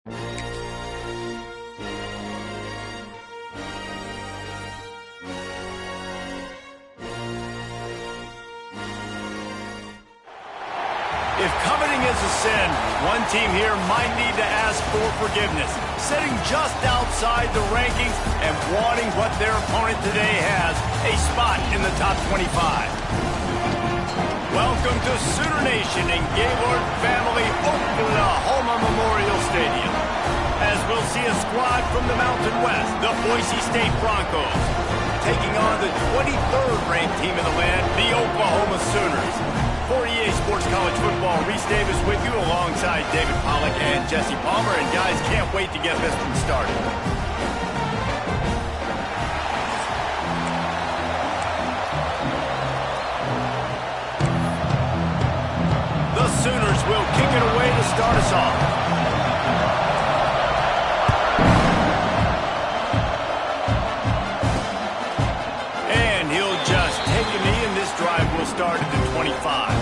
If coveting is a sin, one team here might need to ask for forgiveness, sitting just outside the rankings and wanting what their opponent today has, a spot in the top 25. Welcome to Sooner Nation in Gaylord Family Oklahoma Memorial Stadium, as we'll see a squad from the Mountain West, the Boise State Broncos, taking on the 23rd ranked team in the land, the Oklahoma Sooners. For EA Sports College Football, Reese Davis with you alongside David Pollack and Jesse Palmer. And guys, can't wait to get this one started. The Sooners will kick it away to start us off. Drive will start at the 25.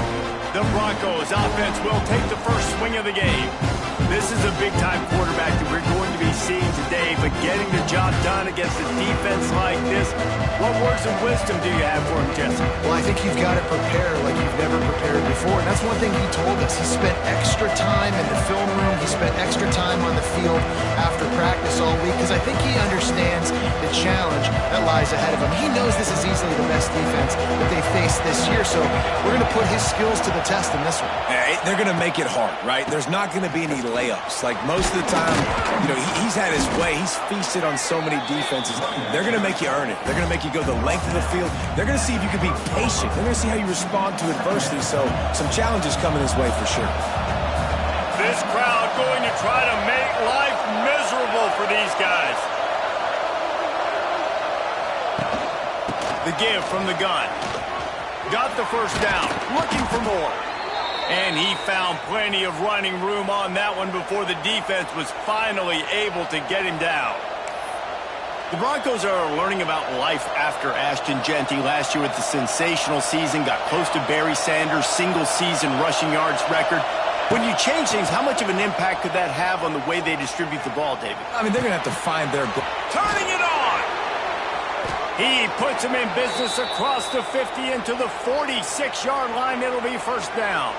The Broncos offense will take the first swing of the game. This is a big-time quarterback that we're going to be seeing today, but getting the job done against a defense like this, what words of wisdom do you have for him, Jesse? Well, I think you've got to prepare like you've never prepared before, and that's one thing he told us. He spent extra time in the film room. He spent extra time on the field after practice all week, because I think he understands the challenge that lies ahead of him. He knows this is easily the best defense that they face this year, so we're going to put his skills to the test in this one. Hey, they're going to make it hard, right? There's not going to be any layups. Like most of the time, you know, he's had his way. He's feasted on so many defenses. They're going to make you earn it. They're going to make you go the length of the field. They're going to see if you can be patient. They're going to see how you respond to adversity. So some challenges coming his way for sure. This crowd going to try to make life miserable for these guys. The give from the gun. Got the first down. Looking for more. And he found plenty of running room on that one before the defense was finally able to get him down. The Broncos are learning about life after Ashton Jeanty last year with the sensational season, got close to Barry Sanders' single-season rushing yards record. When you change things, how much of an impact could that have on the way they distribute the ball, David? I mean, they're going to have to find their goal. Turning it on! He puts him in business across the 50 into the 46-yard line. It'll be first down.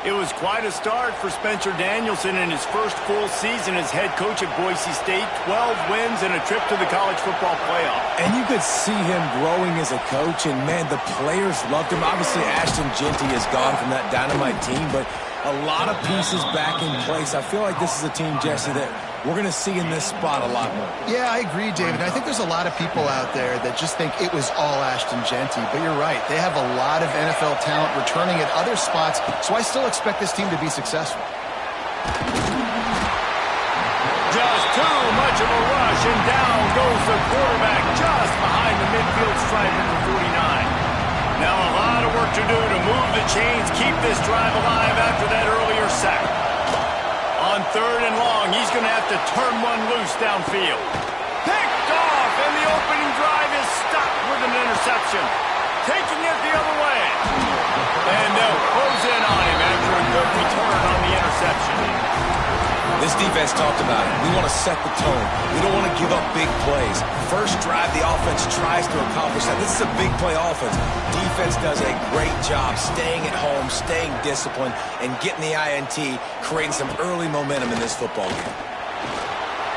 It was quite a start for Spencer Danielson in his first full season as head coach at Boise State. 12 wins and a trip to the college football playoff. And you could see him growing as a coach, and, man, the players loved him. Obviously, Ashton Jeanty is gone from that dynamite team, but a lot of pieces back in place. I feel like this is a team, Jesse, that we're going to see in this spot a lot more. Yeah, I agree, David. I think there's a lot of people out there that just think it was all Ashton Jeanty, but you're right. They have a lot of NFL talent returning at other spots, so I still expect this team to be successful. Just too much of a rush, and down goes the quarterback just behind the midfield stripe at the 49. Now a lot of work to do to move the chains, keep this drive alive after that earlier sack. On third and long, he's going to have to turn one loose downfield. Picked off, and the opening drive is stopped with an interception. Taking it the other way. And they'll close in on him after a good return on the interception. This defense talked about it. We want to set the tone. We don't want to give up big plays. First drive, the offense tries to accomplish that. This is a big play offense. Defense does a great job staying at home, staying disciplined, and getting the INT, creating some early momentum in this football game.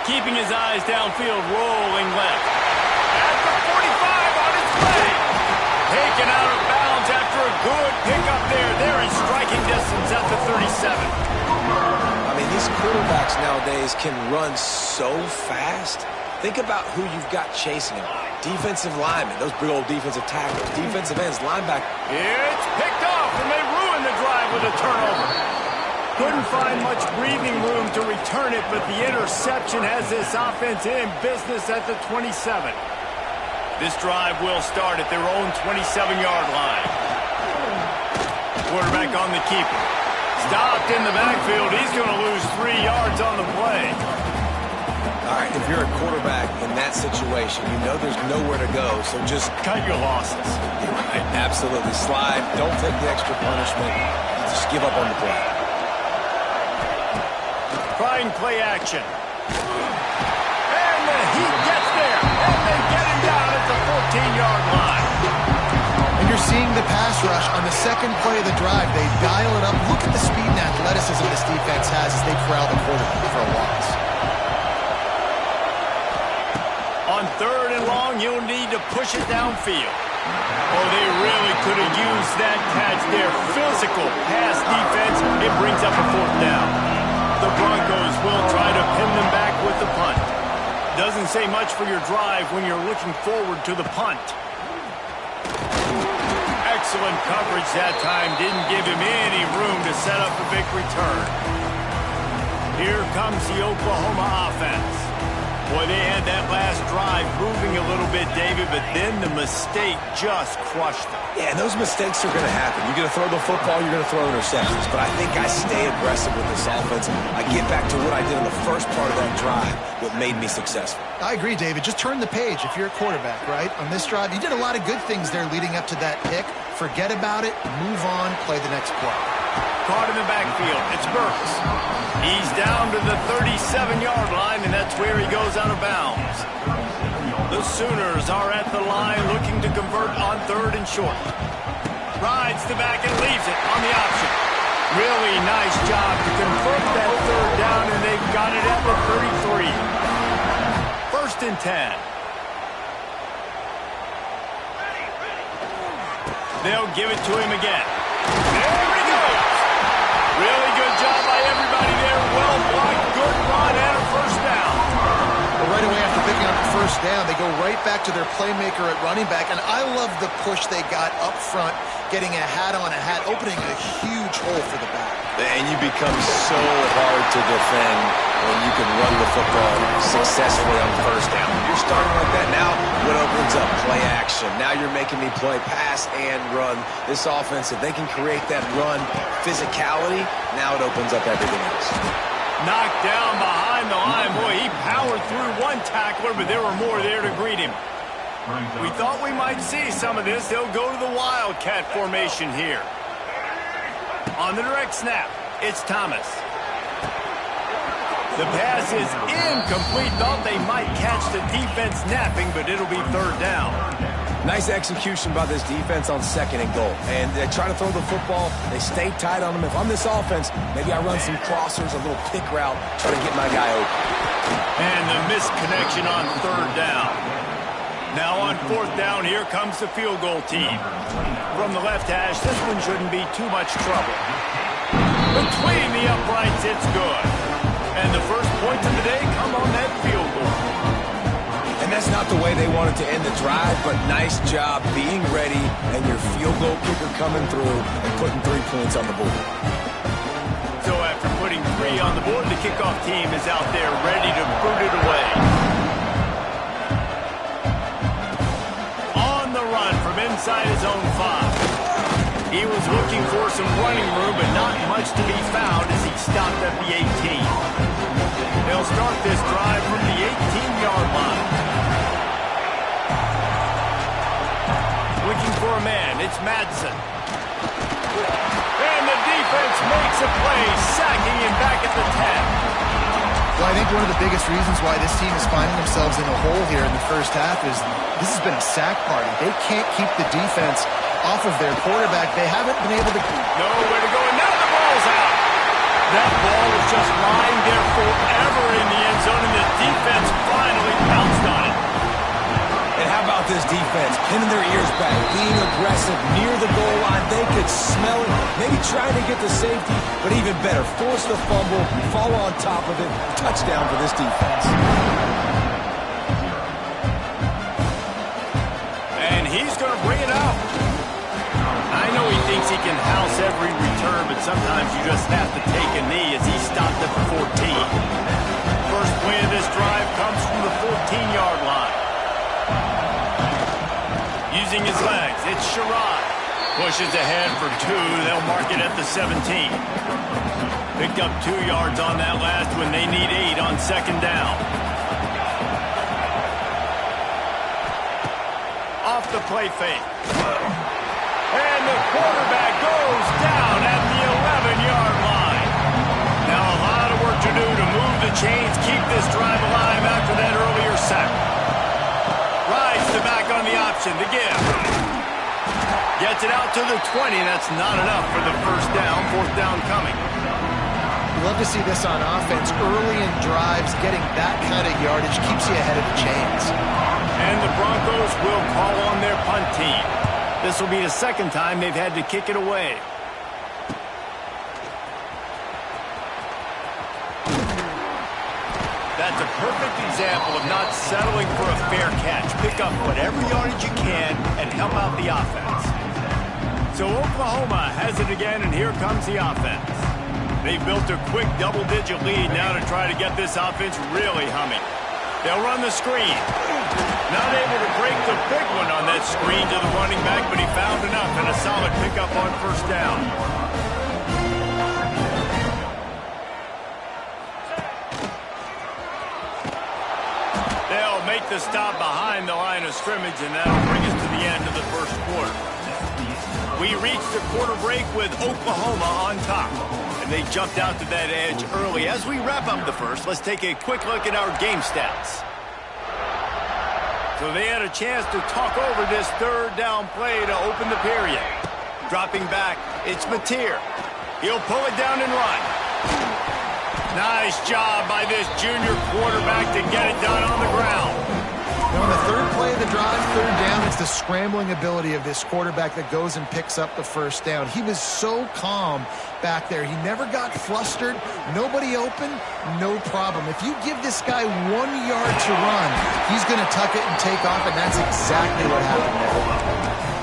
Keeping his eyes downfield, rolling left. At the 45 on its way. Taken out of bounds after a good pickup there. They're in striking distance at the 37. I mean, these quarterbacks nowadays can run so fast. Think about who you've got chasing them. Defensive linemen, those big old defensive tackles, defensive ends, linebackers. It's picked off, and they ruin the drive with a turnover. Couldn't find much breathing room to return it, but the interception has this offense in business at the 27. This drive will start at their own 27-yard line. Quarterback on the keeper. Stopped in the backfield. He's going to lose 3 yards on the play. All right, if you're a quarterback in that situation, you know there's nowhere to go, so just cut your losses. Right, absolutely. Slide. Don't take the extra punishment. Just give up on the play. Trying play action. And he gets there. And they get him down at the 14-yard line. And you're seeing the pass rush on the second play of the drive. They dial it up. Look at the speed and athleticism this defense has as they corral the quarterback for a loss. On 3rd and long, you'll need to push it downfield. Oh, they really could have used that catch there. Physical pass defense. It brings up a 4th down. The Broncos will try to pin them back with the punt. Doesn't say much for your drive when you're looking forward to the punt. Excellent coverage that time. Didn't give him any room to set up a big return. Here comes the Oklahoma offense. Boy, they had that last drive moving a little bit, David, but then the mistake just crushed them. Yeah, and those mistakes are going to happen. You're going to throw the football, you're going to throw interceptions. But I think I stay aggressive with this offense. I get back to what I did in the first part of that drive, what made me successful. I agree, David. Just turn the page if you're a quarterback, right? On this drive, you did a lot of good things there leading up to that pick. Forget about it, move on, play the next play. Caught in the backfield. It's Burks. He's down to the 37-yard line, and that's where he goes out of bounds. The Sooners are at the line looking to convert on 3rd and short. Rides the back and leaves it on the option. Really nice job to convert that 3rd down, and they've got it at the 33. 1st and 10. They'll give it to him again. There he goes. Really good job by everybody there. Well blocked, good run, and a 1st down. Well, right away after picking up the 1st down, they go right back to their playmaker at running back. And I love the push they got up front, getting a hat on a hat, opening a huge hole for the back. And you become so hard to defend when you can run the football successfully on 1st down. You're starting like that now, what opens up? Play action. Now you're making me play pass and run. This offense, if they can create that run physicality, now it opens up everything else. Knocked down behind the line. Boy, he powered through one tackler, but there were more there to greet him. We thought we might see some of this. They'll go to the Wildcat formation here. On the direct snap, it's Thomas. The pass is incomplete. Thought they might catch the defense napping, but it'll be 3rd down. Nice execution by this defense on 2nd and goal. And they try to throw the football. They stay tight on them. If I'm this offense, maybe I run some crossers, a little pick route, try to get my guy open. And the misconnection on 3rd down. Now on 4th down, here comes the field goal team. From the left hash, this one shouldn't be too much trouble. Between the uprights, it's good. And the first points of the day come on that field goal. And that's not the way they wanted to end the drive, but nice job being ready and your field goal kicker coming through and putting 3 points on the board. So after putting 3 on the board, the kickoff team is out there ready to boot it away. On the run from inside his own 5. He was looking for some running room, but not much to be found as he stopped at the 18. They'll start this drive from the 18-yard line. Looking for a man, it's Madsen. And the defense makes a play, sacking him back at the 10. Well, I think one of the biggest reasons why this team is finding themselves in a hole here in the first half is this has been a sack party. They can't keep the defense off of their quarterback. They haven't been able to... Nowhere to go, and now the ball's out. That ball was just lying there forever in the end zone, and the defense finally pounced on it. And how about this defense? Pinning their ears back, being aggressive near the goal line. They could smell it, maybe trying to get the safety, but even better, force the fumble, fall on top of it. Touchdown for this defense. And he's going to bring it out. I know he thinks he can house every return, but sometimes you just have to take a knee as he stopped at the 14. First play of this drive comes from the 14-yard line. Using his legs, it's Sherrod. Pushes ahead for 2. They'll mark it at the 17. Picked up 2 yards on that last one. They need 8 on 2nd down. Off the play fake. And the quarterback goes down at the 11-yard line. Now a lot of work to do to option to give. Gets it out to the 20. That's not enough for the first down. Fourth down coming. You love to see this on offense. Early in drives, getting that kind of yardage keeps you ahead of the chains. And the Broncos will call on their punt team. This will be the second time they've had to kick it away. That's a perfect example of not settling for a fair catch. Pick up whatever yardage you can and help out the offense. So Oklahoma has it again, and here comes the offense. They've built a quick double-digit lead now to try to get this offense really humming. They'll run the screen. Not able to break the big one on that screen to the running back, but he found enough and a solid pickup on first down. They'll make the stop behind the line of scrimmage, and that'll bring us to the end of the first quarter. We reached the quarter break with Oklahoma on top. And they jumped out to that edge early. As we wrap up the first, let's take a quick look at our game stats. So they had a chance to talk over this third down play to open the period. Dropping back, it's Mateer. He'll pull it down and run. Nice job by this junior quarterback to get it done on the ground. Now on the third play of the drive, third down, it's the scrambling ability of this quarterback that goes and picks up the first down. He was so calm back there. He never got flustered. Nobody open, no problem. If you give this guy 1 yard to run, he's going to tuck it and take off, and that's exactly what happened there.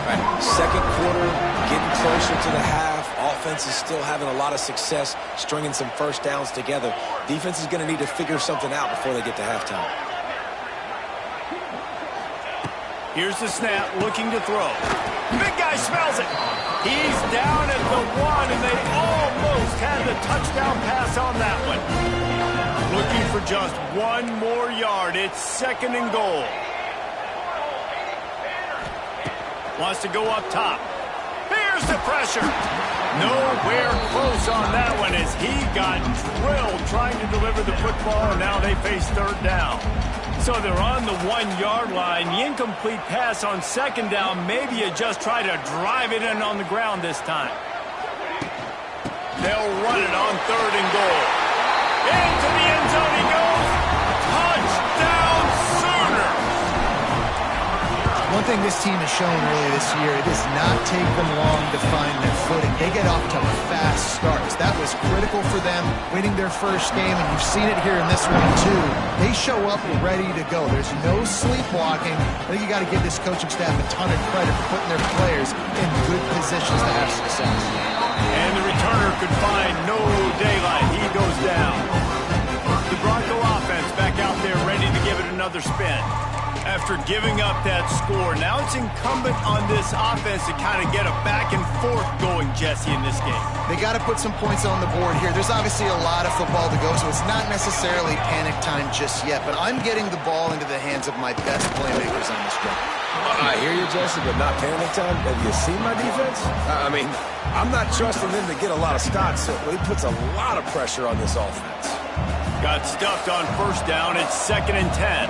Right. Second quarter, getting closer to the half. Offense is still having a lot of success stringing some first downs together. Defense is going to need to figure something out before they get to halftime. Here's the snap, looking to throw. Big guy smells it. He's down at the 1, and they almost had the touchdown pass on that one. Looking for just 1 more yard. It's second and goal. Wants to go up top. Here's the pressure. Nowhere close on that one as he got drilled trying to deliver the football, and now they face third down. So they're on the 1 yard line. The incomplete pass on second down. Maybe you just try to drive it in on the ground this time. They'll run it on third and goal. Into the end zone he goes. Touchdown Sooners! One thing this team has shown early this year, it does not take them long to find their footing. They get off to fast starts. That was critical for them, winning their first game, and you've seen it here in this one too. They show up ready to go. There's no sleepwalking. I think you got to give this coaching staff a ton of credit for putting their players in good positions to have success. And the returner could find no daylight. He goes down. The Bronco offense back out there ready to give it another spin. After giving up that score, now it's incumbent on this offense to kind of get a back and forth going, Jesse, in this game. They got to put some points on the board here. There's obviously a lot of football to go, so it's not necessarily panic time just yet, but I'm getting the ball into the hands of my best playmakers on this drive. I hear you, Jesse, but not panic time. Have you seen my defense? I mean, I'm not trusting them to get a lot of stops, so he puts a lot of pressure on this offense. Got stuffed on first down. It's second and 10.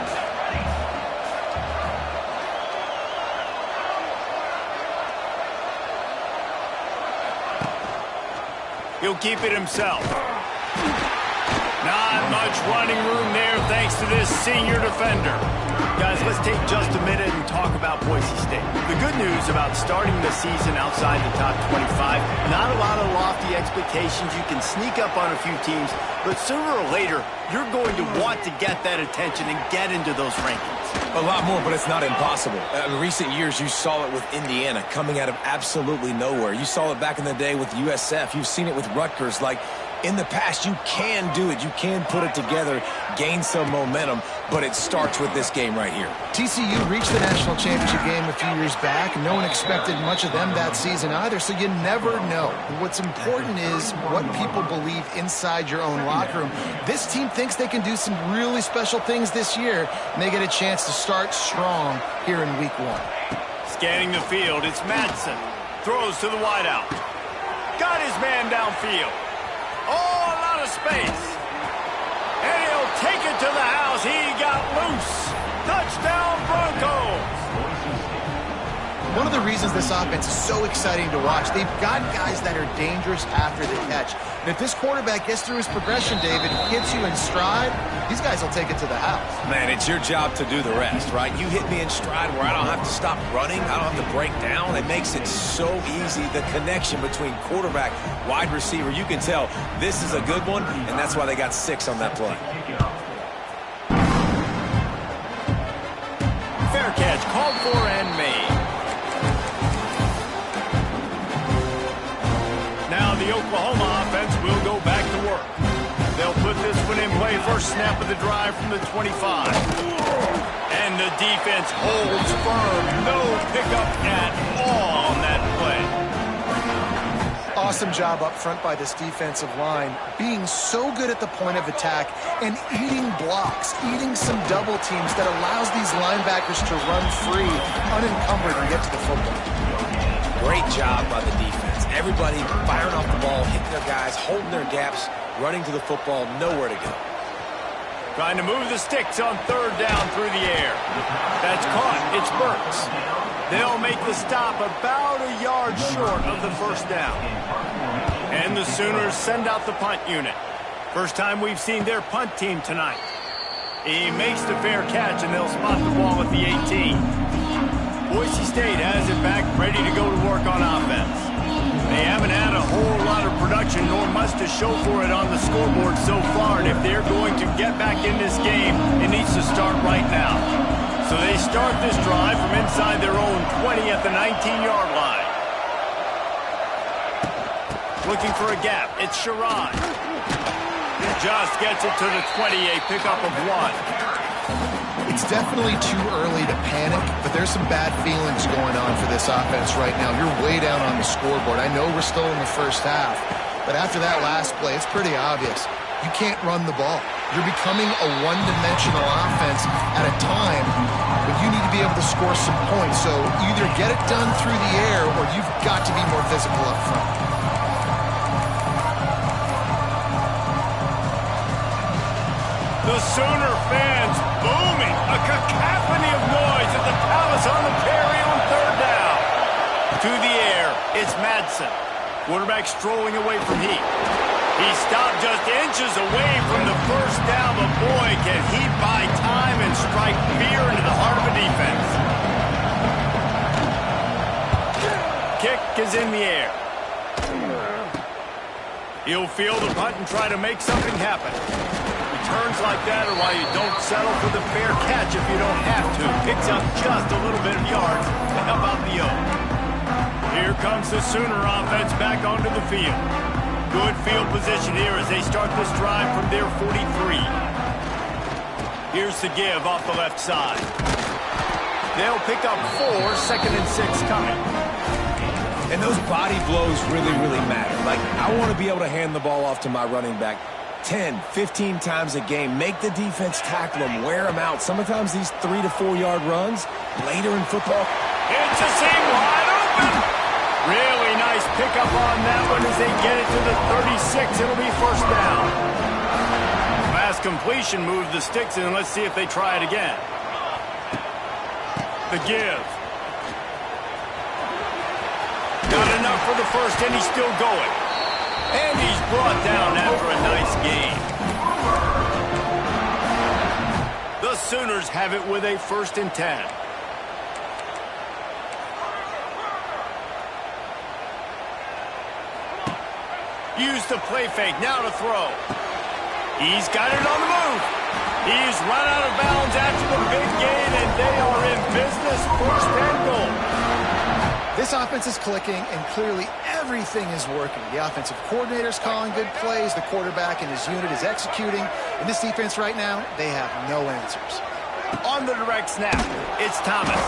He'll keep it himself. Not much running room there thanks to this senior defender. Guys, let's take just a minute and talk about Boise State. The good news about starting the season outside the top 25, not a lot of lofty expectations. You can sneak up on a few teams, but sooner or later, you're going to want to get that attention and get into those rankings. A lot more, but it's not impossible. In recent years, you saw it with Indiana coming out of absolutely nowhere. You saw it back in the day with USF. You've seen it with Rutgers. Like, in the past, you can do it. You can put it together, gain some momentum, but it starts with this game right here. TCU reached the national championship game a few years back. No one expected much of them that season either, so you never know. What's important is what people believe inside your own locker room. This team thinks they can do some really special things this year, and they get a chance to start strong here in week 1. Scanning the field, it's Madsen. Throws to the wideout. Got his man downfield. Oh, a lot of space. And he'll take it to the house. He got loose. Touchdown, Broncos. one of the reasons this offense is so exciting to watch. They've got guys that are dangerous after the catch. And if this quarterback gets through his progression, David, hits you in stride, these guys will take it to the house. Man, it's your job to do the rest, right? You hit me in stride where I don't have to stop running. I don't have to break down. It makes it so easy. The connection between quarterback, wide receiver, you can tell this is a good one, and that's why they got 6 on that play. Fair catch, called for and made. Now the Oklahoma offense will go back to work. They'll put this one in play. First snap of the drive from the 25. And the defense holds firm. No pickup at all on that play. Awesome job up front by this defensive line, being so good at the point of attack and eating blocks, eating some double teams that allows these linebackers to run free, unencumbered, and get to the football. Great job by the defense. Everybody firing off the ball, hitting their guys, holding their gaps, running to the football, nowhere to go. Trying to move the sticks on third down through the air. That's caught. It's Burks. They'll make the stop about a yard short of the first down. And the Sooners send out the punt unit. First time we've seen their punt team tonight. He makes the fair catch, and they'll spot the ball at the 18. Boise State has it back, ready to go to work on offense. They haven't had a whole lot of production, nor much to show for it on the scoreboard so far, and if they're going to get back in this game, it needs to start right now. So they start this drive from inside their own 20 at the 19-yard line. Looking for a gap. It's Sherrod. Just gets it to the 20, a pickup of 1. It's definitely too early to panic, but there's some bad feelings going on for this offense right now. You're way down on the scoreboard. I know we're still in the first half, but after that last play, it's pretty obvious. You can't run the ball. You're becoming a one-dimensional offense at a time when you need to be able to score some points. So either get it done through the air or you've got to be more physical up front. The Sooner fans booming. A cacophony of noise at the Palace on the carry on third down. To the air, it's Madsen. Quarterback strolling away from Heat. He stopped just inches away from the first down, but boy, can he buy time and strike fear into the heart of a defense. Kick is in the air. He'll field the punt and try to make something happen. Returns like that are why you don't settle for the fair catch if you don't have to. Picks up just a little bit of yards to help out the Oak. Here comes the Sooner offense back onto the field. Good field position here as they start this drive from their 43. Here's the give off the left side. They'll pick up 4, 2nd and 6 coming. And those body blows really, really matter. Like, I want to be able to hand the ball off to my running back 10, 15 times a game. Make the defense tackle them, wear them out. Sometimes these 3 to 4 yard runs later in football. It's a seam wide open. Really nice pickup on that one as they get it to the 36. It'll be first down. Fast completion moved the sticks in. Let's see if they try it again. The give. Got enough for the first, and he's still going. And he's brought down after a nice gain. The Sooners have it with a 1st and 10. Use the play fake, now to throw. He's got it on the move. He's run out of bounds after the big gain, and they are in business, 1st and goal. This offense is clicking, and clearly everything is working. The offensive coordinator's calling good plays. The quarterback and his unit is executing. In this defense right now, they have no answers. On the direct snap, it's Thomas.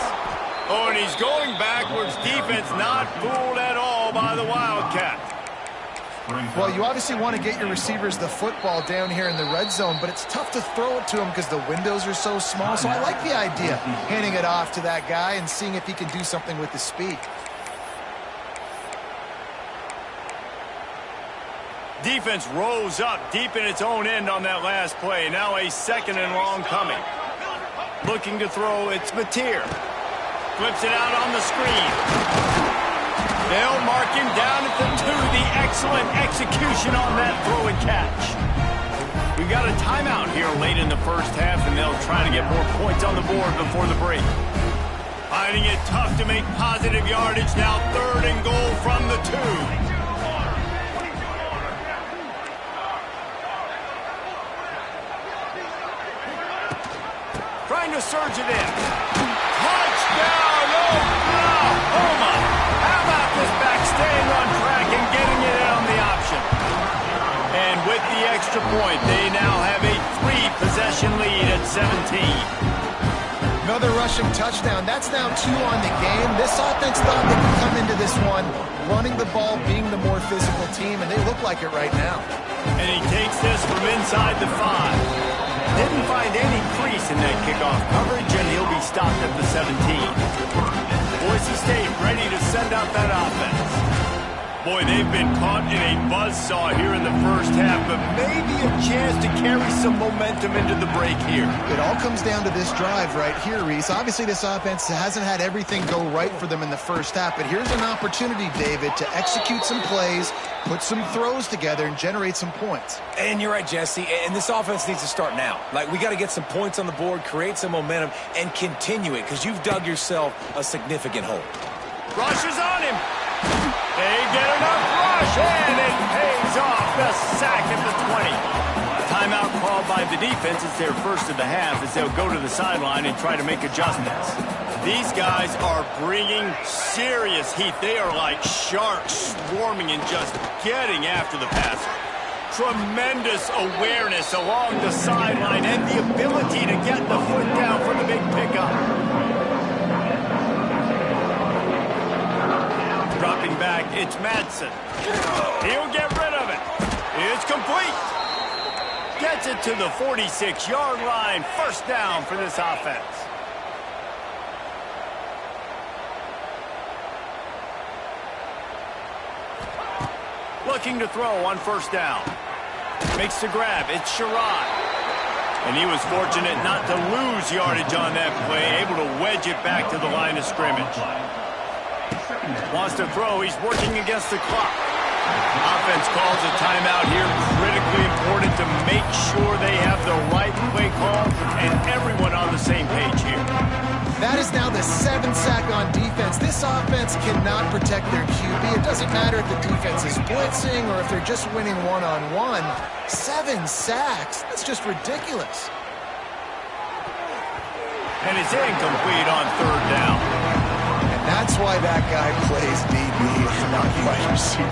Oh, and he's going backwards. Defense not fooled at all by the Wildcat. Well, you obviously want to get your receivers the football down here in the red zone, but it's tough to throw it to them because the windows are so small. So I like the idea, handing it off to that guy and seeing if he can do something with his speed. Defense rose up deep in its own end on that last play. Now a 2nd and long coming. Looking to throw, it's Mateer. Flips it out on the screen. They'll mark him down at the 2. The excellent execution on that throw and catch. We've got a timeout here late in the first half, and they'll try to get more points on the board before the break. Finding it tough to make positive yardage. Now 3rd and goal from the 2. Trying to surge it in. Touchdown, Oklahoma. How about this back staying on track and getting it in on the option? And with the extra point, they now have a 3-possession lead at 17. Another rushing touchdown. That's now 2 on the game. This offense thought they could come into this one running the ball, being the more physical team, and they look like it right now. And he takes this from inside the 5. Didn't find any crease in that kickoff coverage, and he'll be stopped at the 17. Boise State ready to send out that offense. Boy, they've been caught in a buzzsaw here in the first half, but maybe a chance to carry some momentum into the break here. It all comes down to this drive right here, Reese. Obviously, this offense hasn't had everything go right for them in the first half, but here's an opportunity, David, to execute some plays, put some throws together, and generate some points. And you're right, Jesse, and this offense needs to start now. Like, we got to get some points on the board, create some momentum, and continue it, because you've dug yourself a significant hole. Rush is on him. They get enough rush, and it pays off. The sack at the 20. Timeout called by the defense. It's their first of the half as they'll go to the sideline and try to make adjustments. These guys are bringing serious heat. They are like sharks swarming and just getting after the passer. Tremendous awareness along the sideline and the ability to get the foot down for the big pickup. Dropping back, it's Madsen. He'll get rid of it. It's complete. Gets it to the 46-yard line. First down for this offense. Looking to throw on first down. Makes the grab. It's Sherrod. And he was fortunate not to lose yardage on that play, able to wedge it back to the line of scrimmage. Wants to throw. He's working against the clock. Offense calls a timeout here. Critically important to make sure they have the right play call and everyone on the same page here. That is now the 7th sack on defense. This offense cannot protect their QB. It doesn't matter if the defense is blitzing or if they're just winning one-on-one. 7 sacks. That's just ridiculous. And it's incomplete on third down. That's why that guy plays DB, not wide receiver.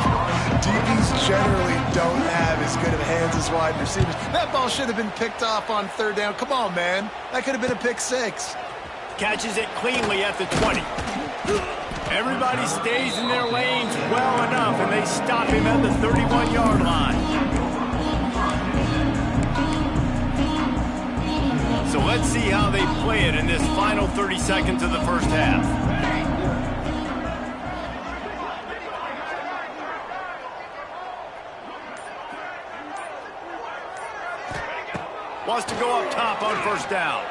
DBs generally don't have as good of hands as wide receivers. That ball should have been picked off on third down. Come on, man. That could have been a pick 6. Catches it cleanly at the 20. Everybody stays in their lanes well enough, and they stop him at the 31-yard line. So let's see how they play it in this final 30 seconds of the first half. Wants to go up top on first down.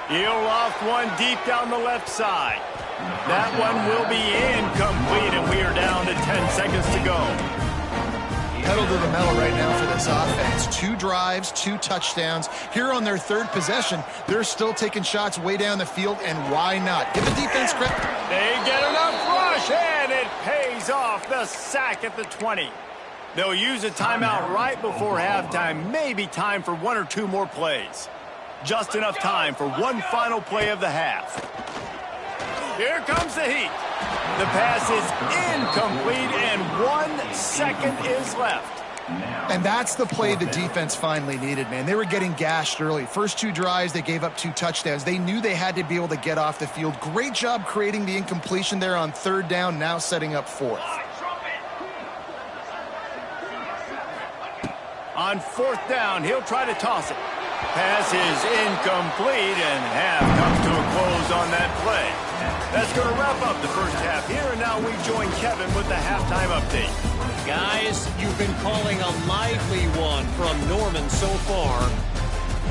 He'll loft one deep down the left side. That one will be incomplete, and we are down to 10 seconds to go. Pedal to the metal right now for this offense. 2 drives, 2 touchdowns. Here on their 3rd possession, they're still taking shots way down the field, and why not? Give the defense credit. They get enough rush, and it pays off. The sack at the 20. They'll use a timeout right before halftime. Maybe time for 1 or 2 more plays. Just enough time for one final play of the half. Here comes the heat. The pass is incomplete, and 1 second is left. And that's the play the defense finally needed, man. They were getting gashed early. First 2 drives, they gave up 2 touchdowns. They knew they had to be able to get off the field. Great job creating the incompletion there on third down, now setting up 4th. On 4th down, he'll try to toss it. Pass is incomplete, and half comes to a close on that play. That's going to wrap up the first half here, and now we join Kevin with the halftime update. Guys, you've been calling a lively one from Norman so far.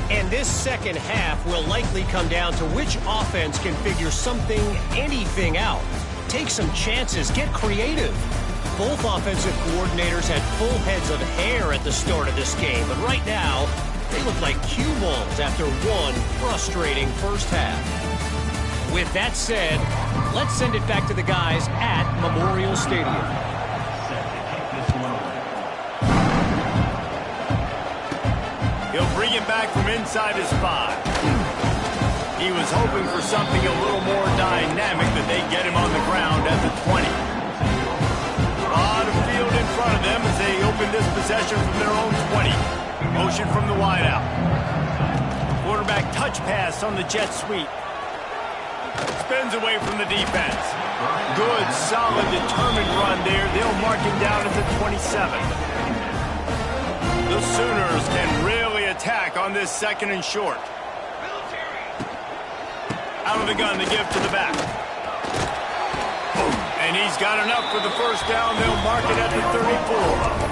And this second half will likely come down to which offense can figure something, anything out. Take some chances, get creative. Both offensive coordinators had full heads of hair at the start of this game, but right now, they look like cue balls after one frustrating first half. With that said, let's send it back to the guys at Memorial Stadium. He'll bring it back from inside his 5. He was hoping for something a little more dynamic, that they get him on the ground at the 20. A lot of field in front of them as they open this possession from their own 20. Motion from the wideout. Quarterback touch pass on the jet sweep. Spins away from the defense. Good, solid, determined run there. They'll mark him down at the 27. The Sooners can really attack on this 2nd and short. Out of the gun to give to the back. And he's got enough for the first down. They'll mark it at the 34.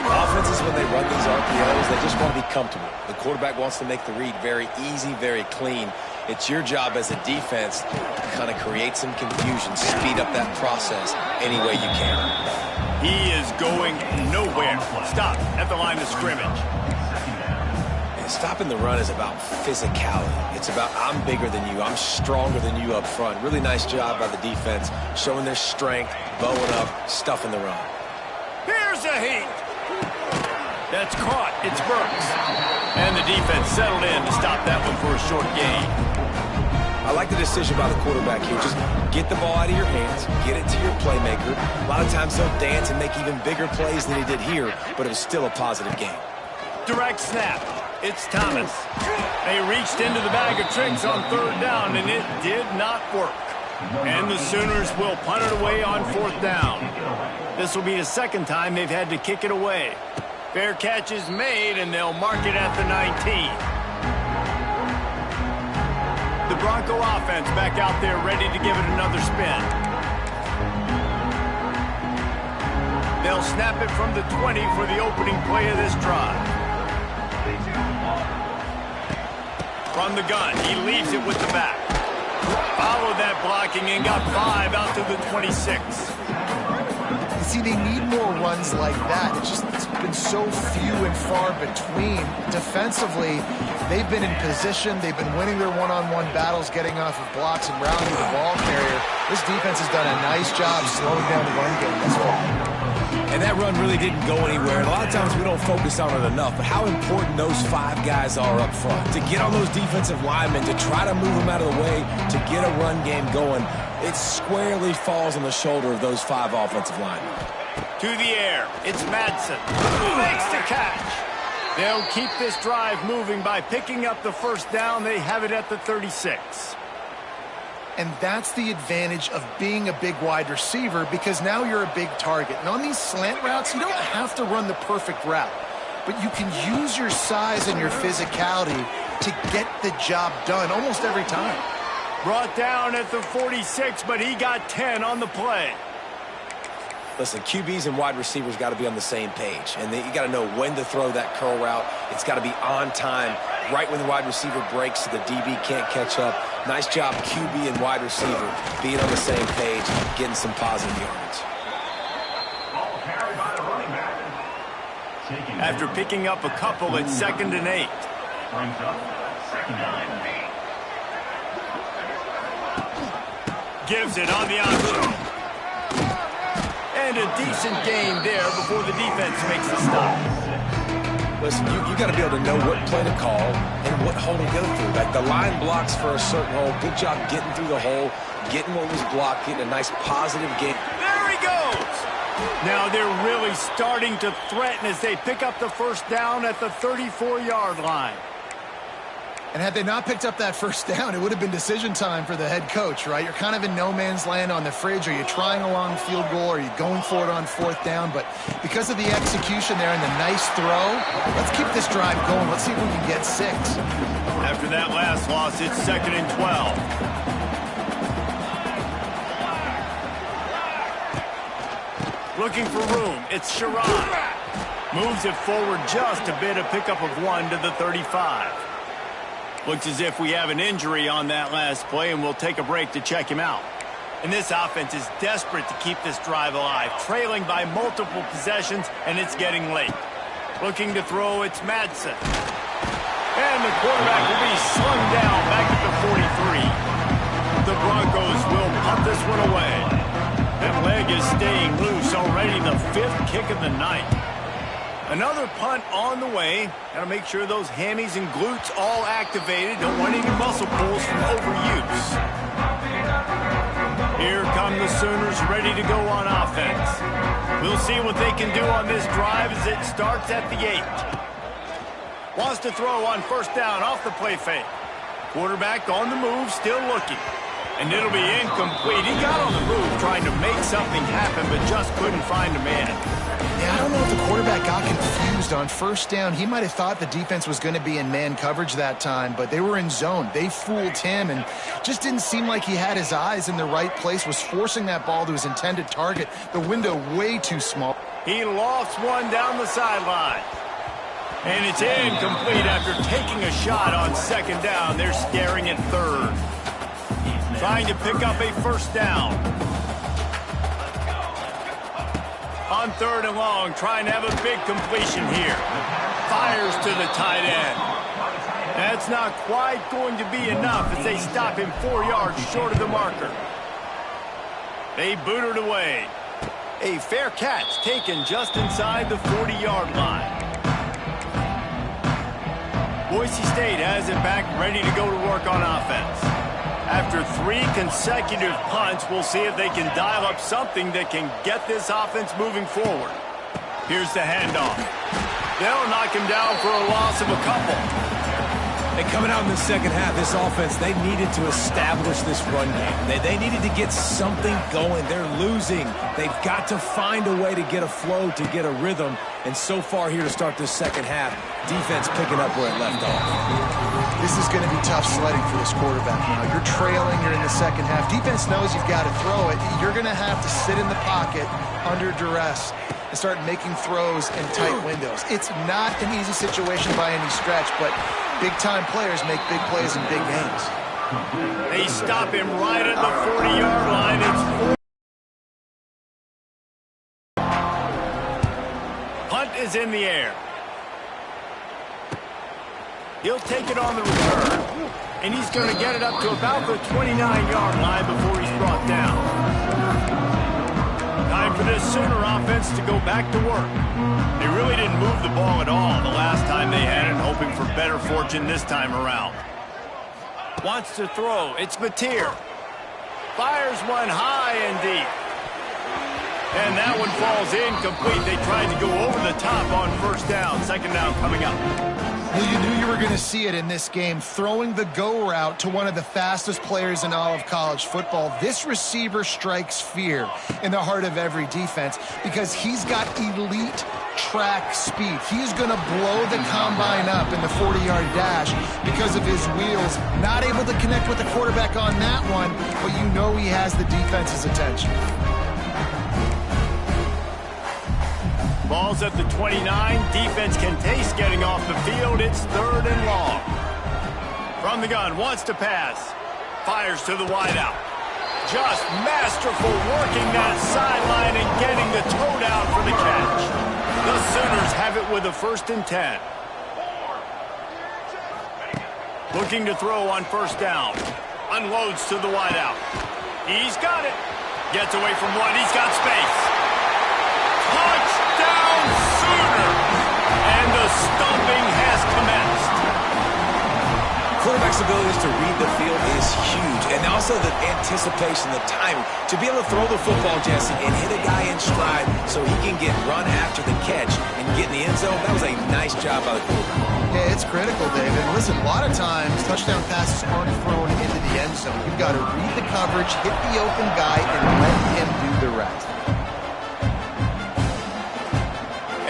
Offenses, when they run these RPOs, they just want to be comfortable. The quarterback wants to make the read very easy, very clean. It's your job as a defense to kind of create some confusion, speed up that process any way you can. He is going nowhere. Stop at the line of scrimmage. And stopping the run is about physicality. It's about I'm bigger than you. I'm stronger than you up front. Really nice job by the defense, showing their strength, bowing up, stuffing the run. Here's a heat. That's caught. It's Burks. And the defense settled in to stop that one for a short gain. I like the decision by the quarterback here. Just get the ball out of your hands, get it to your playmaker. A lot of times he'll dance and make even bigger plays than he did here, but it was still a positive game. Direct snap. It's Thomas. They reached into the bag of tricks on 3rd down, and it did not work. And the Sooners will punt it away on 4th down. This will be the 2nd time they've had to kick it away. Fair catch is made, and they'll mark it at the 19. The Bronco offense back out there ready to give it another spin. They'll snap it from the 20 for the opening play of this drive. From the gun, he leaves it with the back. Followed that blocking and got 5 out to the 26. See, they need more runs like that. It's been so few and far between. Defensively, they've been in position. They've been winning their one-on-one battles, getting off of blocks and rounding the ball carrier. This defense has done a nice job slowing down the run game thus far. And that run really didn't go anywhere. And a lot of times we don't focus on it enough, but how important those 5 guys are up front. To get on those defensive linemen, to try to move them out of the way, to get a run game going, it squarely falls on the shoulder of those 5 offensive linemen. To the air, it's Madsen. Makes the catch. They'll keep this drive moving by picking up the first down. They have it at the 36. And that's the advantage of being a big wide receiver, because now you're a big target. And on these slant routes, you don't have to run the perfect route, but you can use your size and your physicality to get the job done almost every time. Brought down at the 46, but he got 10 on the play. Listen, QBs and wide receivers got to be on the same page, and you got to know when to throw that curl route. It's got to be on time, right when the wide receiver breaks so the DB can't catch up. Nice job, QB and wide receiver, being on the same page, getting some positive yards. After picking up a couple, it's 2nd and 8. Gives it on the option. And a decent game there before the defense makes the stop. Listen, you got to be able to know what play to call and what hole to go through. Like the line blocks for a certain hole. Good job getting through the hole, getting what was blocked, getting a nice positive game. There he goes. Now they're really starting to threaten as they pick up the first down at the 34-yard line. And had they not picked up that first down, it would have been decision time for the head coach, right? You're kind of in no man's land on the fridge. Are you trying a long field goal? Are you going for it on 4th down? But because of the execution there and the nice throw, let's keep this drive going. Let's see if we can get 6. After that last loss, it's 2nd and 12. Looking for room. It's Sherrod. Moves it forward just a bit, a pickup of 1 to the 35. Looks as if we have an injury on that last play, and we'll take a break to check him out. And this offense is desperate to keep this drive alive, trailing by multiple possessions, and it's getting late. Looking to throw, it's Madsen. And the quarterback will be slung down back at the 43. The Broncos will punt this one away. That leg is staying loose, already the 5th kick of the night. Another punt on the way. Got to make sure those hammies and glutes all activated. Don't want any muscle pulls from overuse. Here come the Sooners ready to go on offense. We'll see what they can do on this drive as it starts at the 8. Wants to throw on first down off the play fake. Quarterback on the move, still looking. And it'll be incomplete. He got on the move trying to make something happen, but just couldn't find a man. Yeah, I don't know if the quarterback got confused on first down. He might have thought the defense was going to be in man coverage that time, but they were in zone. They fooled him and just didn't seem like he had his eyes in the right place, was forcing that ball to his intended target. The window way too small. He lofts one down the sideline. And it's incomplete after taking a shot on second down. They're scaring at third. Trying to pick up a first down. On third and long, trying to have a big completion here. Fires to the tight end. That's not quite going to be enough as they stop him 4 yards short of the marker. They boot it away. A fair catch taken just inside the 40-yard line. Boise State has it back, ready to go to work on offense. After 3 consecutive punts, we'll see if they can dial up something that can get this offense moving forward. Here's the handoff. They'll knock him down for a loss of a couple. And coming out in the second half, this offense, they needed to establish this run game. They needed to get something going. They're losing. They've got to find a way to get a flow, to get a rhythm. And so far here to start this second half, defense picking up where it left off. This is going to be tough sledding for this quarterback now. You're trailing, you're in the second half. Defense knows you've got to throw it. You're going to have to sit in the pocket under duress and start making throws in tight windows. It's not an easy situation by any stretch, but big-time players make big plays in big games. They stop him right at the 40-yard line. It's 4. Punt is in the air. He'll take it on the return, and he's going to get it up to about the 29-yard line before he's brought down. Time for this Sooner offense to go back to work. They really didn't move the ball at all the last time they had it, hoping for better fortune this time around. Wants to throw. It's Mateer. Fires one high and deep. And that one falls incomplete. They tried to go over the top on first down. Second down coming up. Well, you knew you were going to see it in this game, throwing the go route to one of the fastest players in all of college football. This receiver strikes fear in the heart of every defense because he's got elite track speed. He's going to blow the combine up in the 40-yard dash because of his wheels. Not able to connect with the quarterback on that one, but you know he has the defense's attention. Ball's at the 29. Defense can taste getting off the field. It's third and long. From the gun, wants to pass. Fires to the wideout. Just masterful working that sideline and getting the toe down for the catch. The Sooners have it with a 1st and 10. Looking to throw on first down. Unloads to the wideout. He's got it. Gets away from one. He's got space. Touchdown Sooners! And the stomping has commenced. Quarterback's abilities to read the field is huge. And also the anticipation, the timing. To be able to throw the football, Jesse, and hit a guy in stride so he can get run after the catch and get in the end zone, that was a nice job by the quarterback. Yeah, it's critical, David. Listen, a lot of times touchdown passes aren't thrown into the end zone. You've got to read the coverage, hit the open guy, and let him do the rest.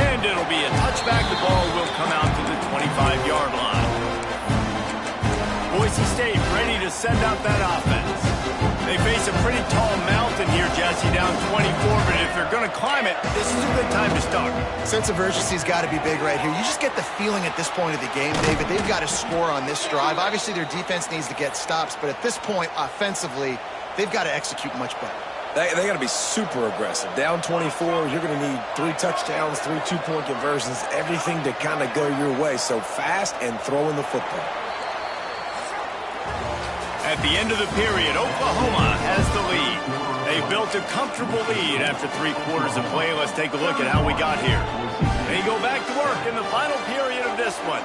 And it'll be a touchback. The ball will come out to the 25-yard line. Boise State ready to send out that offense. They face a pretty tall mountain here, Jesse, down 24, but if they're going to climb it, this is a good time to start. Sense of urgency's got to be big right here. You just get the feeling at this point of the game, David, they've got to score on this drive. Obviously, their defense needs to get stops, but at this point, offensively, they've got to execute much better. They got to be super aggressive. Down 24, you're going to need 3 touchdowns, 3 two-point conversions, everything to kind of go your way. So fast and throwing the football. At the end of the period, Oklahoma has the lead. They built a comfortable lead after 3 quarters of play. Let's take a look at how we got here. They go back to work in the final period of this one.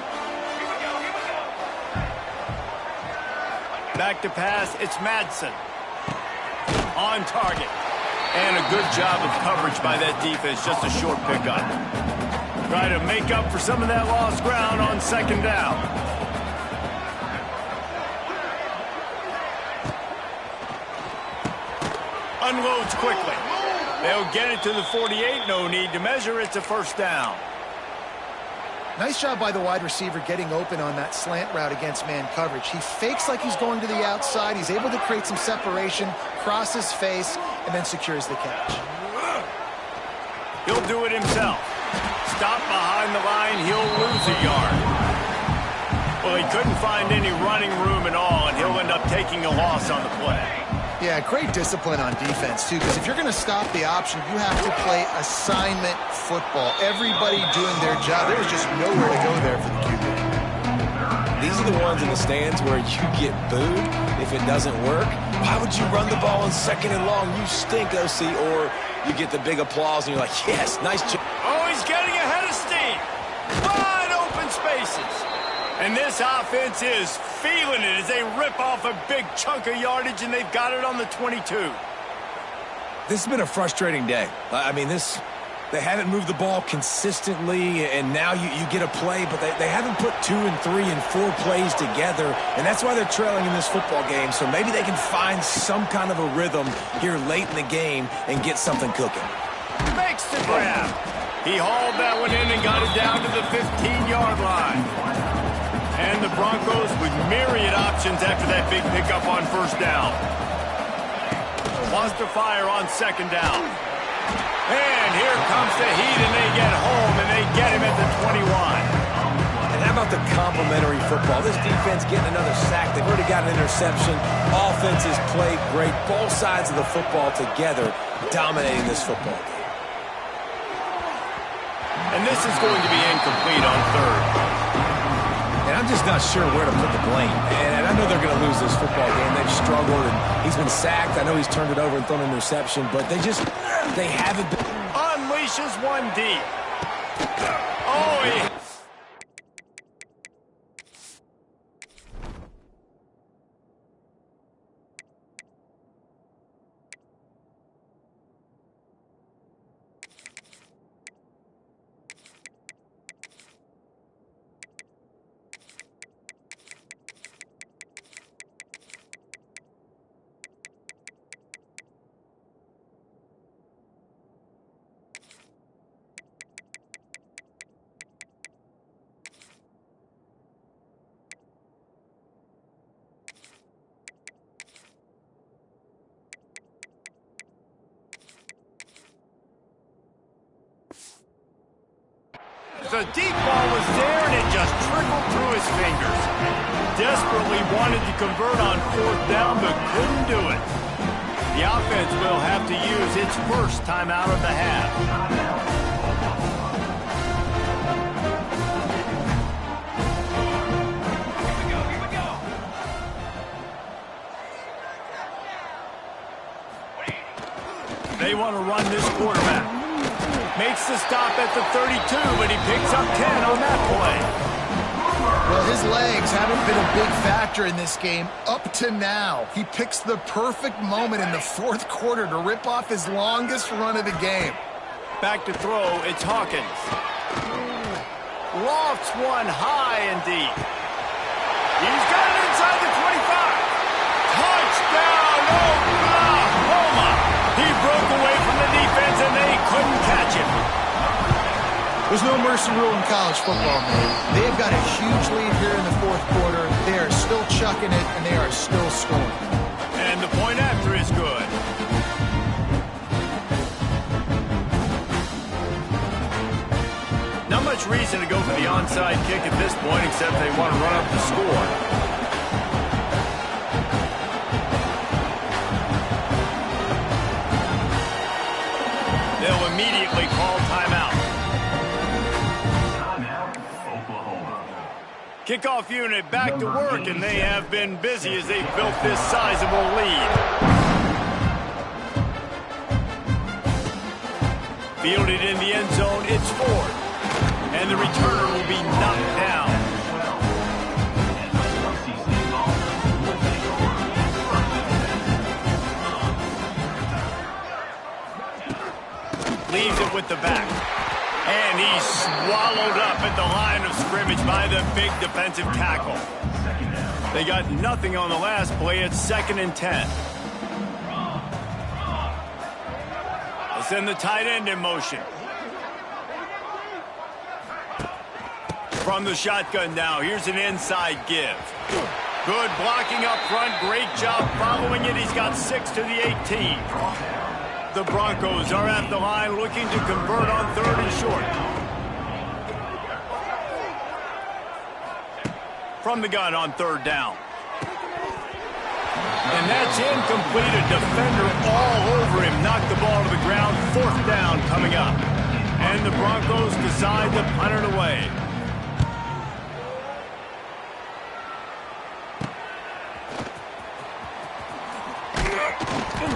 Back to pass, it's Madsen. On target. And a good job of coverage by that defense, just a short pickup. Try to make up for some of that lost ground on second down. Unloads quickly. They'll get it to the 48. No need to measure. It's a first down. Nice job by the wide receiver getting open on that slant route against man coverage. He fakes like he's going to the outside. He's able to create some separation, cross his face, and then secures the catch. He'll do it himself. Stop behind the line. He'll lose a yard. Well, he couldn't find any running room at all, and he'll end up taking a loss on the play. Yeah, great discipline on defense, too, because if you're going to stop the option, you have to play assignment football. Everybody doing their job. There was just nowhere to go there for the QB. These are the ones in the stands where you get booed if it doesn't work. Why would you run the ball on 2nd and long? You stink, OC. Or you get the big applause and you're like, yes, nice job. Oh, he's getting ahead of steam. Wide open spaces. And this offense is feeling it as they rip off a big chunk of yardage, and they've got it on the 22. This has been a frustrating day. I mean, they haven't moved the ball consistently, and now you get a play, but they haven't put 2 and 3 and 4 plays together, and that's why they're trailing in this football game. So maybe they can find some kind of a rhythm here late in the game and get something cooking. Makes the grab. He hauled that one in and got it down to the 15-yard line. And the Broncos with myriad options after that big pickup on first down. Wants to fire on second down. And here comes the heat, and they get home, and they get him at the 21. And how about the complementary football? This defense getting another sack. They've already got an interception. Offense has played great. Both sides of the football together dominating this football game. And this is going to be incomplete on third. And I'm just not sure where to put the blame. And I know they're going to lose this football game. They've struggled, and he's been sacked. I know he's turned it over and thrown an interception, but they haven't been. Unleashes one deep. Oh, he... The deep ball was there, and it just trickled through his fingers. Desperately wanted to convert on fourth down, but couldn't do it. The offense will have to use its first timeout of the half. They want to run this quarterback. Makes the stop at the 32, but he picks up 10 on that play. Well, his legs haven't been a big factor in this game up to now. He picks the perfect moment in the 4th quarter to rip off his longest run of the game. Back to throw, it's Hawkins. Lofts one high and deep. He's got it inside the 25. Touchdown, Oklahoma! He broke away from the defense, and they couldn't catch him. There's no mercy rule in college football, man. They have got a huge lead here in the 4th quarter. They are still chucking it, and they are still scoring. And the point after onside kick at this point, except they want to run up the score. They'll immediately call timeout. Kickoff unit back to work, and they have been busy as they've built this sizable lead. Fielded in the end zone, it's Ford. And the returner will be knocked down. Leaves it with the back. And he's swallowed up at the line of scrimmage by the big defensive tackle. They got nothing on the last play. It's 2nd and 10. They send the tight end in motion. From the shotgun now, here's an inside give. Good blocking up front. Great job following it. He's got 6 to the 18. The Broncos are at the line looking to convert on 3rd and short. From the gun on 3rd down. And that's incomplete. A defender all over him. Knocked the ball to the ground. 4th down coming up. And the Broncos decide to punt it away.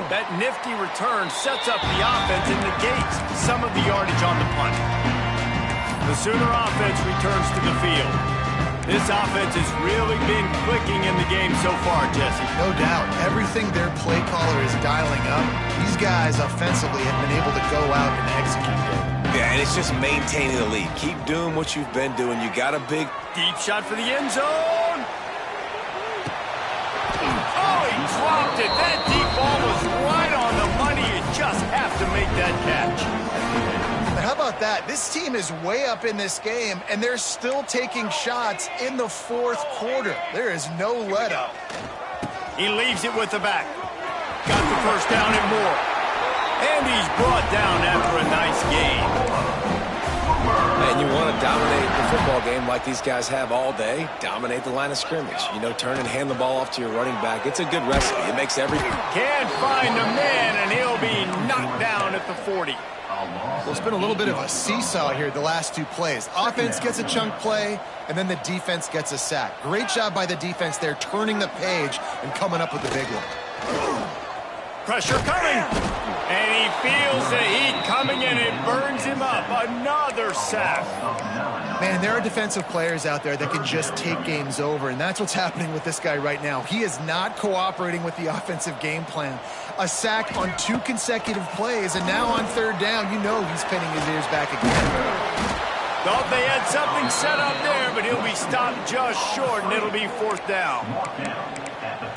That nifty return sets up the offense and negates some of the yardage on the punt. The Sooner offense returns to the field. This offense has really been clicking in the game so far, Jesse. No doubt. Everything their play caller is dialing up, these guys offensively have been able to go out and execute it. Yeah, and it's just maintaining the lead. Keep doing what you've been doing. You got a big... Deep shot for the end zone. Oh, he dropped it. That deep ball was right on the money. You just have to make that catch. But how about that? This team is way up in this game, and they're still taking shots in the 4th quarter. There is no let-up. He leaves it with the back. Got the first down and more. And he's brought down after a nice game. And you want to dominate the football game like these guys have all day. Dominate the line of scrimmage. You know, turn and hand the ball off to your running back. It's a good recipe. It makes everything. Can't find a man, and he'll be knocked down at the 40. Well, it's been a little bit of a seesaw here the last 2 plays. Offense gets a chunk play, and then the defense gets a sack. Great job by the defense there, turning the page and coming up with the big one. Pressure coming. And he feels the heat coming, and it burns him up. Another sack. Man, there are defensive players out there that can just take games over, and that's what's happening with this guy right now. He is not cooperating with the offensive game plan. A sack on 2 consecutive plays, and now on 3rd down, you know he's pinning his ears back again. Thought they had something set up there, but he'll be stopped just short, and it'll be 4th down.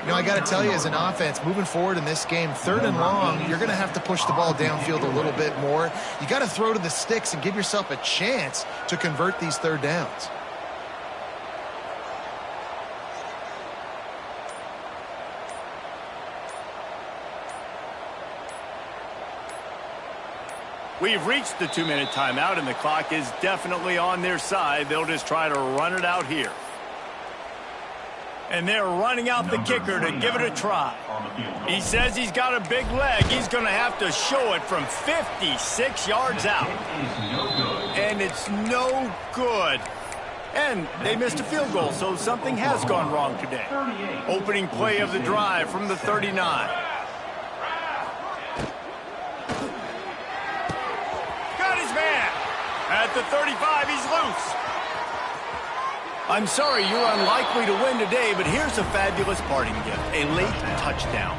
You know, I got to tell you, as an offense, moving forward in this game, 3rd and long, you're going to have to push the ball downfield a little bit more. You got to throw to the sticks and give yourself a chance to convert these 3rd downs. We've reached the 2-minute timeout, and the clock is definitely on their side. They'll just try to run it out here. And they're running out the kicker to give it a try. He says he's got a big leg. He's going to have to show it from 56 yards out. And it's no good. And they missed a field goal, so something has gone wrong today. Opening play of the drive from the 39. Got his man. At the 35, he's loose. I'm sorry you're unlikely to win today, but here's a fabulous parting gift, a late touchdown.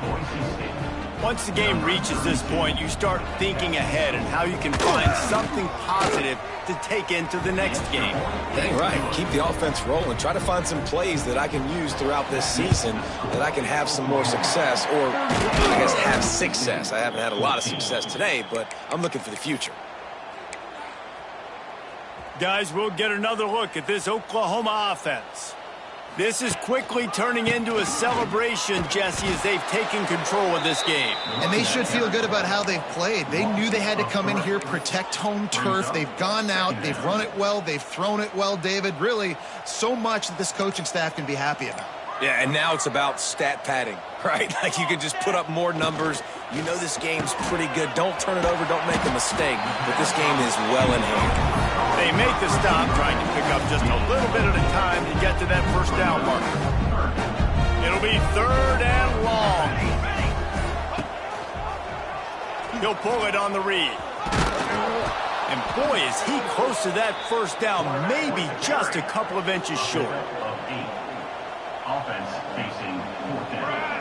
Once the game reaches this point, you start thinking ahead and how you can find something positive to take into the next game. Dang right. Keep the offense rolling. Try to find some plays that I can use throughout this season that I can have some more success, or I guess have success. I haven't had a lot of success today, but I'm looking for the future. Guys, we'll get another look at this Oklahoma offense. This is quickly turning into a celebration, Jesse, as they've taken control of this game. And they should feel good about how they've played. They knew they had to come in here, protect home turf. They've gone out, they've run it well, they've thrown it well, David. Really, so much that this coaching staff can be happy about. Yeah, and now it's about stat padding, right? Like you can just put up more numbers. You know this game's pretty good. Don't turn it over. Don't make a mistake. But this game is well in hand. They make the stop, trying to pick up just a little bit at a time to get to that first down marker. It'll be 3rd and long. He'll pull it on the read. And boy, is he close to that first down, maybe just a couple of inches short. Offense facing 4th down.